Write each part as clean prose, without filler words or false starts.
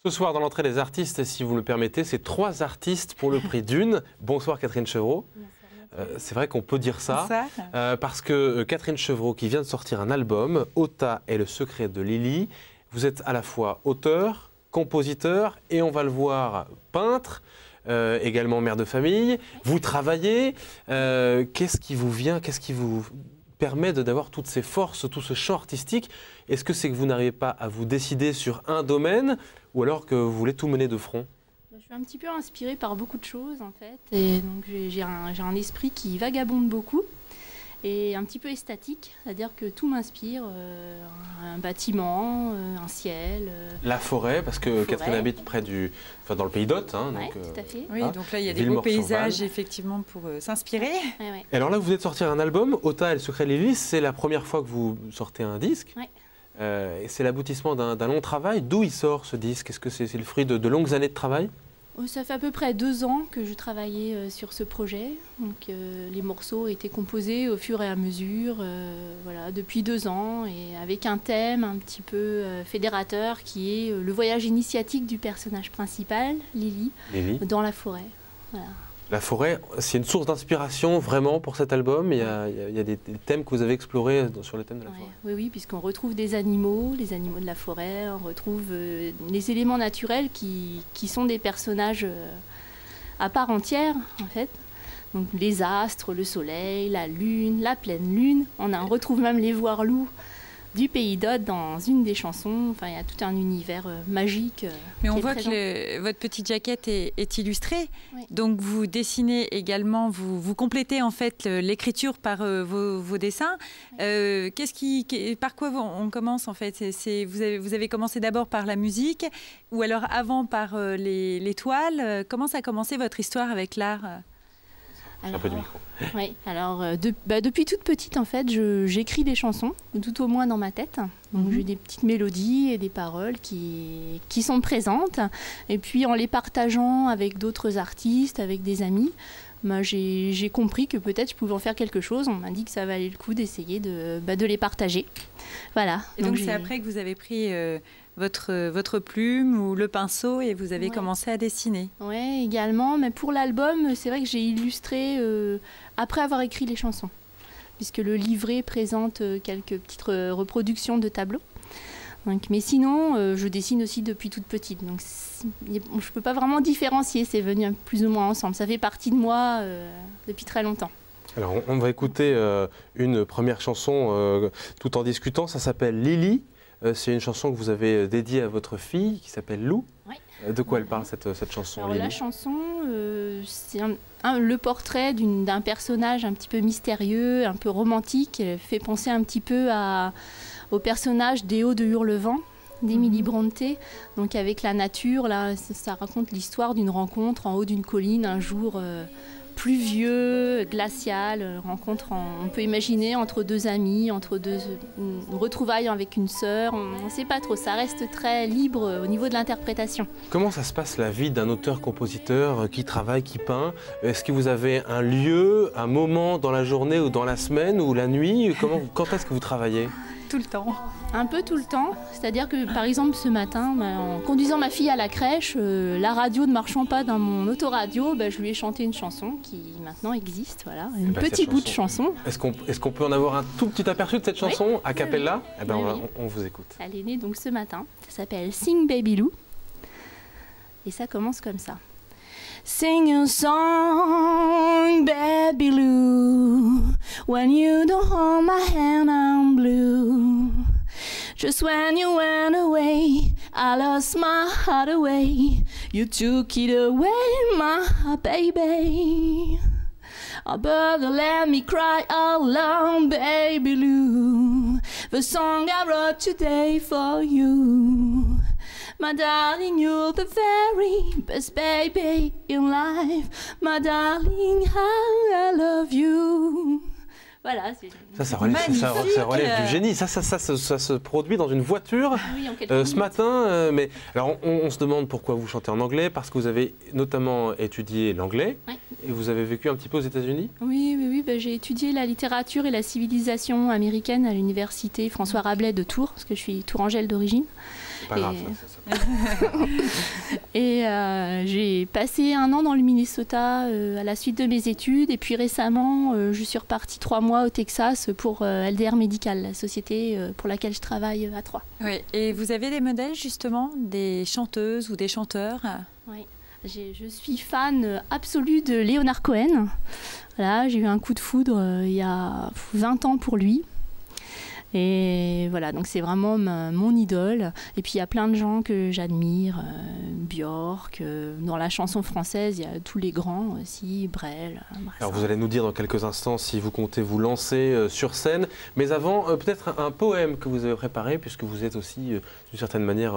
Ce soir, dans l'entrée des artistes, si vous le permettez, c'est 3 artistes pour le prix d'une. Bonsoir Catherine Chevreau. C'est vrai qu'on peut dire ça, parce que Catherine Chevreau, qui vient de sortir un album, Ota et le secret de Lily, vous êtes à la fois auteur, compositeur et on va le voir peintre, également mère de famille. Vous travaillez, qu'est-ce qui vous vient, qu'est-ce qui vous permet d'avoir toutes ces forces, tout ce champ artistique? Est-ce que c'est que vous n'arrivez pas à vous décider sur un domaine ou alors que vous voulez tout mener de front? Je suis un petit peu inspirée par beaucoup de choses en fait, et donc j'ai un esprit qui vagabonde beaucoup et un petit peu estatique, c'est-à-dire que tout m'inspire, un bâtiment, un ciel. La forêt, parce que Catherine habite près dans le pays d'Hôte. Hein, ouais, tout à fait. Oui, donc là il y a des beaux paysages effectivement pour s'inspirer. Ouais. Et alors là vous venez de sortir un album, Ota et le secret de Lily, c'est la première fois que vous sortez un disque. Ouais. Et c'est l'aboutissement d'un long travail. D'où il sort ce disque? Est-ce que c'est le fruit de longues années de travail? Ça fait à peu près 2 ans que je travaillais sur ce projet. Donc, les morceaux étaient composés au fur et à mesure, voilà, depuis 2 ans, et avec un thème un petit peu fédérateur qui est le voyage initiatique du personnage principal, Lily, dans la forêt. Voilà. La forêt, c'est une source d'inspiration vraiment pour cet album. Il y a des thèmes que vous avez explorés sur le thème de la forêt. Oui, puisqu'on retrouve des animaux, les animaux de la forêt, on retrouve les éléments naturels qui sont des personnages à part entière, en fait. Donc les astres, le soleil, la lune, la pleine lune. On retrouve même les voire-loups du pays d'Hôte dans une des chansons. Enfin, il y a tout un univers magique. Mais on voit que votre petite jaquette est illustrée. Oui. Donc vous dessinez également, vous complétez en fait l'écriture par vos dessins. Oui. Par quoi on commence en fait? Vous avez commencé d'abord par la musique ou alors avant par les toiles? Comment ça a commencé votre histoire avec l'art? Un peu du micro. Oui, alors depuis toute petite, en fait, j'écris des chansons, tout au moins dans ma tête. Donc j'ai des petites mélodies et des paroles qui sont présentes. Et puis en les partageant avec d'autres artistes, avec des amis, j'ai compris que peut-être je pouvais en faire quelque chose. On m'a dit que ça valait le coup d'essayer de les partager. Voilà. Et donc c'est après que vous avez pris votre plume ou le pinceau et vous avez commencé à dessiner. Oui, également. Mais pour l'album, c'est vrai que j'ai illustré après avoir écrit les chansons, puisque le livret présente quelques petites reproductions de tableaux. Donc, mais sinon, je dessine aussi depuis toute petite. Donc je ne peux pas vraiment différencier, c'est venu plus ou moins ensemble. Ça fait partie de moi depuis très longtemps. Alors on va écouter une première chanson tout en discutant, ça s'appelle Lily. C'est une chanson que vous avez dédiée à votre fille qui s'appelle Lou. Oui. De quoi elle parle cette chanson? Alors, la chanson, c'est le portrait d'un personnage un petit peu mystérieux, un peu romantique. Elle fait penser un petit peu au personnage d'Éo de Hurlevent d'Emily Brontë. Donc avec la nature, là, ça raconte l'histoire d'une rencontre en haut d'une colline un jour pluvieux, glacial, rencontre, on peut imaginer entre 2 amis, une retrouvaille avec une sœur, on ne sait pas trop, ça reste très libre au niveau de l'interprétation. Comment ça se passe la vie d'un auteur-compositeur qui travaille, qui peint? Est-ce que vous avez un lieu, un moment dans la journée ou dans la semaine ou la nuit? Quand est-ce que vous travaillez? Tout le temps. Un peu tout le temps, c'est-à-dire que par exemple ce matin, en conduisant ma fille à la crèche, la radio ne marchant pas dans mon autoradio, je lui ai chanté une chanson qui maintenant existe, voilà, un petit bout de chanson. Est-ce qu'on peut en avoir un tout petit aperçu de cette chanson a cappella? On vous écoute. Elle est née donc ce matin, ça s'appelle Sing Baby Lou et ça commence comme ça. Sing a song, baby Lou, when you don't hold my hand I'm blue. Just when you went away, I lost my heart away. You took it away, my baby. Oh, but don't let me cry alone, baby Lou. The song I wrote today for you. My darling, you're the very best baby in life. My darling, how I love you. Voilà, ça relève du génie. Ça se produit dans une voiture ce matin. Mais alors, on se demande pourquoi vous chantez en anglais, parce que vous avez notamment étudié l'anglais et vous avez vécu un petit peu aux États-Unis. Oui, j'ai étudié la littérature et la civilisation américaine à l'université François Rabelais de Tours, parce que je suis tourangelle d'origine. C'est pas grave, ça. Et j'ai passé 1 an dans le Minnesota à la suite de mes études. Et puis récemment, je suis repartie 3 mois au Texas pour LDR Medical, la société pour laquelle je travaille à Troyes. Oui. Et vous avez des modèles justement, des chanteuses ou des chanteurs? Oui. Je suis fan absolue de Leonard Cohen. Voilà, j'ai eu un coup de foudre il y a 20 ans pour lui. Et voilà, donc c'est vraiment mon idole. Et puis il y a plein de gens que j'admire, Björk, dans la chanson française, il y a tous les grands aussi, Brel. Alors vous allez nous dire dans quelques instants si vous comptez vous lancer sur scène. Mais avant, peut-être un poème que vous avez préparé, puisque vous êtes aussi, d'une certaine manière,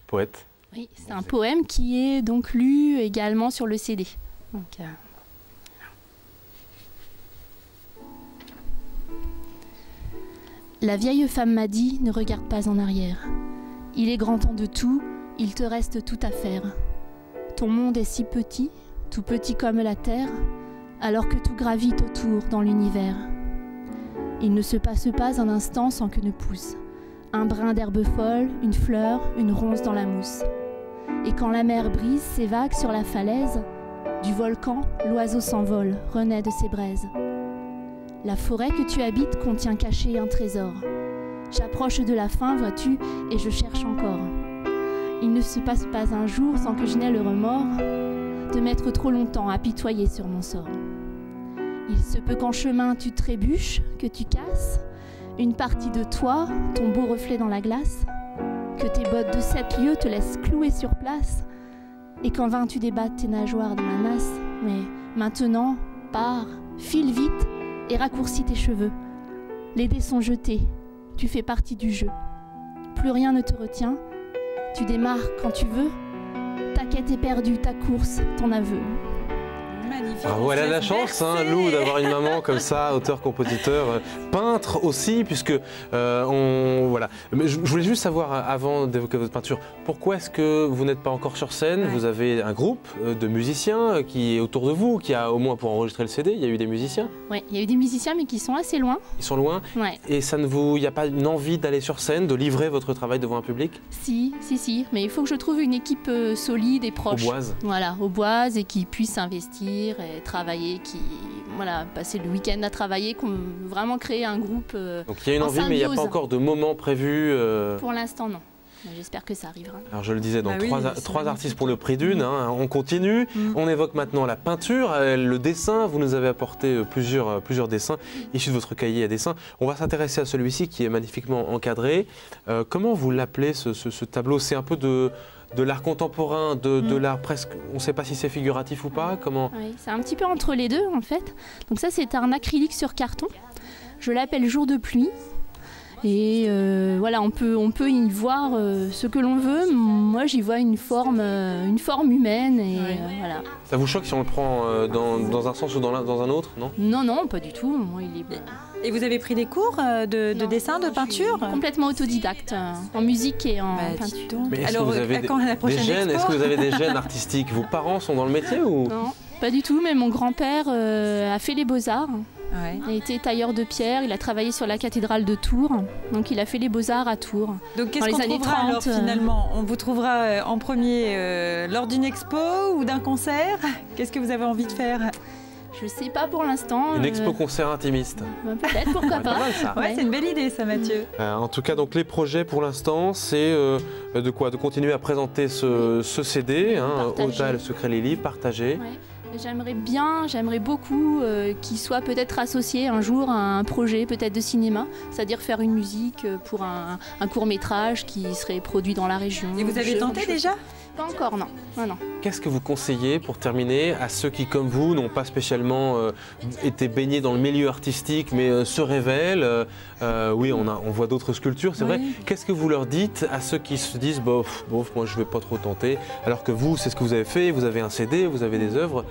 poète. Oui, c'est un poème qui est donc lu également sur le CD. Donc, La vieille femme m'a dit, ne regarde pas en arrière. Il est grand temps de tout, il te reste tout à faire. Ton monde est si petit, tout petit comme la terre, alors que tout gravite autour dans l'univers. Il ne se passe pas un instant sans que ne pousse un brin d'herbe folle, une fleur, une ronce dans la mousse. Et quand la mer brise ses vagues sur la falaise, du volcan, l'oiseau s'envole, renaît de ses braises. La forêt que tu habites contient caché un trésor. J'approche de la fin, vois-tu, et je cherche encore. Il ne se passe pas un jour sans que je n'aie le remords de m'être trop longtemps apitoyé sur mon sort. Il se peut qu'en chemin tu trébuches, que tu casses une partie de toi, ton beau reflet dans la glace, que tes bottes de 7 lieues te laissent clouer sur place, et qu'en vain tu débattes tes nageoires dans la nasse. Mais maintenant, pars, file vite, et raccourcis tes cheveux. Les dés sont jetés, tu fais partie du jeu. Plus rien ne te retient, tu démarres quand tu veux. Ta quête est perdue, ta course, ton aveu. Magnifique. Bravo, elle a la chance, hein, Lou, d'avoir une maman comme ça, auteur-compositeur, peintre aussi, puisque voilà. Mais je voulais juste savoir, avant d'évoquer votre peinture, pourquoi est-ce que vous n'êtes pas encore sur scène? Ouais. Vous avez un groupe de musiciens qui est autour de vous, qui a au moins pour enregistrer le CD, il y a eu des musiciens? Oui, il y a eu des musiciens, mais qui sont assez loin. Ils sont loin? Ouais. Et il n'y a pas une envie d'aller sur scène, de livrer votre travail devant un public? Si, mais il faut que je trouve une équipe solide et proche. Auboise. Voilà, auboise, et qui puisse investir et travailler, passer le week-end à travailler, vraiment créer un groupe. Donc il y a une envie, mais il n'y a pas encore de moment prévu. Pour l'instant, non. J'espère que ça arrivera. Alors je le disais, donc trois artistes pour le prix d'une, hein, on continue. On évoque maintenant la peinture, le dessin. Vous nous avez apporté plusieurs dessins issus de votre cahier à dessin. On va s'intéresser à celui-ci qui est magnifiquement encadré. Comment vous l'appelez ce tableau? C'est un peu de l'art contemporain, de l'art presque, on ne sait pas si c'est figuratif ou pas, comment? Oui, c'est un petit peu entre les deux en fait. Donc ça c'est un acrylique sur carton. Je l'appelle Jour de pluie. Et voilà, on peut y voir ce que l'on veut. Moi, j'y vois une forme humaine. Et, voilà. Ça vous choque si on le prend dans un sens ou dans un autre, non? Non, pas du tout. Moi, il est... Et vous avez pris des cours de dessin, de peinture? Complètement autodidacte, en musique et en peinture. Mais est-ce que vous avez est-ce que vous avez des gènes artistiques? Vos parents sont dans le métier ou? Non, pas du tout, mais mon grand-père a fait les beaux-arts. Ouais. Il a été tailleur de pierre, il a travaillé sur la cathédrale de Tours, donc il a fait les beaux-arts à Tours. Donc qu'est-ce qu'on trouvera alors finalement? On vous trouvera en premier lors d'une expo ou d'un concert? Qu'est-ce que vous avez envie de faire? Je sais pas pour l'instant. Une expo-concert intimiste. Peut-être, pourquoi pas. Ouais, c'est une belle idée ça, Mathieu. En tout cas, donc les projets pour l'instant, c'est de continuer à présenter ce CD, Ota et le secret Lily, partager. Ouais. J'aimerais beaucoup qu'il soit peut-être associé un jour à un projet peut-être de cinéma, c'est-à-dire faire une musique pour un court-métrage qui serait produit dans la région. Et vous avez tenté déjà? Pas encore, non. Qu'est-ce que vous conseillez, pour terminer, à ceux qui, comme vous, n'ont pas spécialement été baignés dans le milieu artistique, mais se révèlent? Oui, on voit d'autres sculptures, c'est vrai. Qu'est-ce que vous leur dites à ceux qui se disent bof, moi je ne vais pas trop tenter, alors que vous, c'est ce que vous avez fait, vous avez un CD, vous avez des œuvres.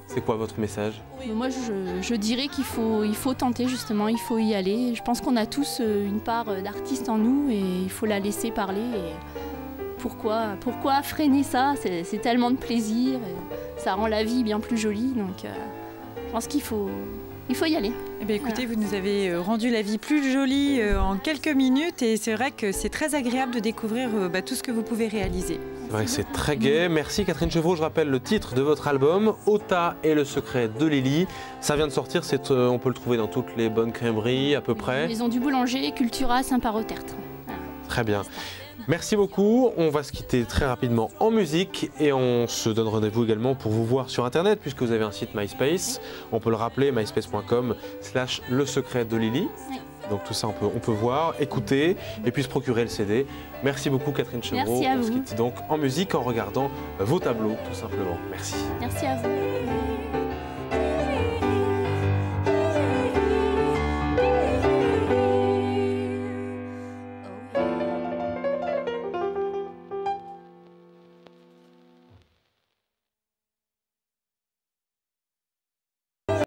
C'est quoi votre message? Moi, je dirais qu'il faut tenter, justement, il faut y aller. Je pense qu'on a tous une part d'artiste en nous et il faut la laisser parler. Et pourquoi freiner ça? C'est tellement de plaisir, ça rend la vie bien plus jolie. Donc, je pense qu'il faut il faut y aller. Eh bien, écoutez, vous nous avez rendu la vie plus jolie en quelques minutes et c'est vrai que c'est très agréable de découvrir tout ce que vous pouvez réaliser. C'est vrai que c'est très gai. Merci Catherine Chevreau. Je rappelle le titre de votre album, Ota et le secret de Lily. Ça vient de sortir, on peut le trouver dans toutes les bonnes crèmeries à peu près. Maison du Boulanger, Cultura, Saint-Parot-Tertre. Très bien. Merci beaucoup, on va se quitter très rapidement en musique et on se donne rendez-vous également pour vous voir sur internet puisque vous avez un site MySpace, on peut le rappeler, myspace.com/le secret de Lily. Donc tout ça on peut voir, écouter et puis se procurer le CD. Merci beaucoup Catherine Chevreau, Merci à vous. On se quitte donc en musique en regardant vos tableaux tout simplement. Merci. Merci à vous.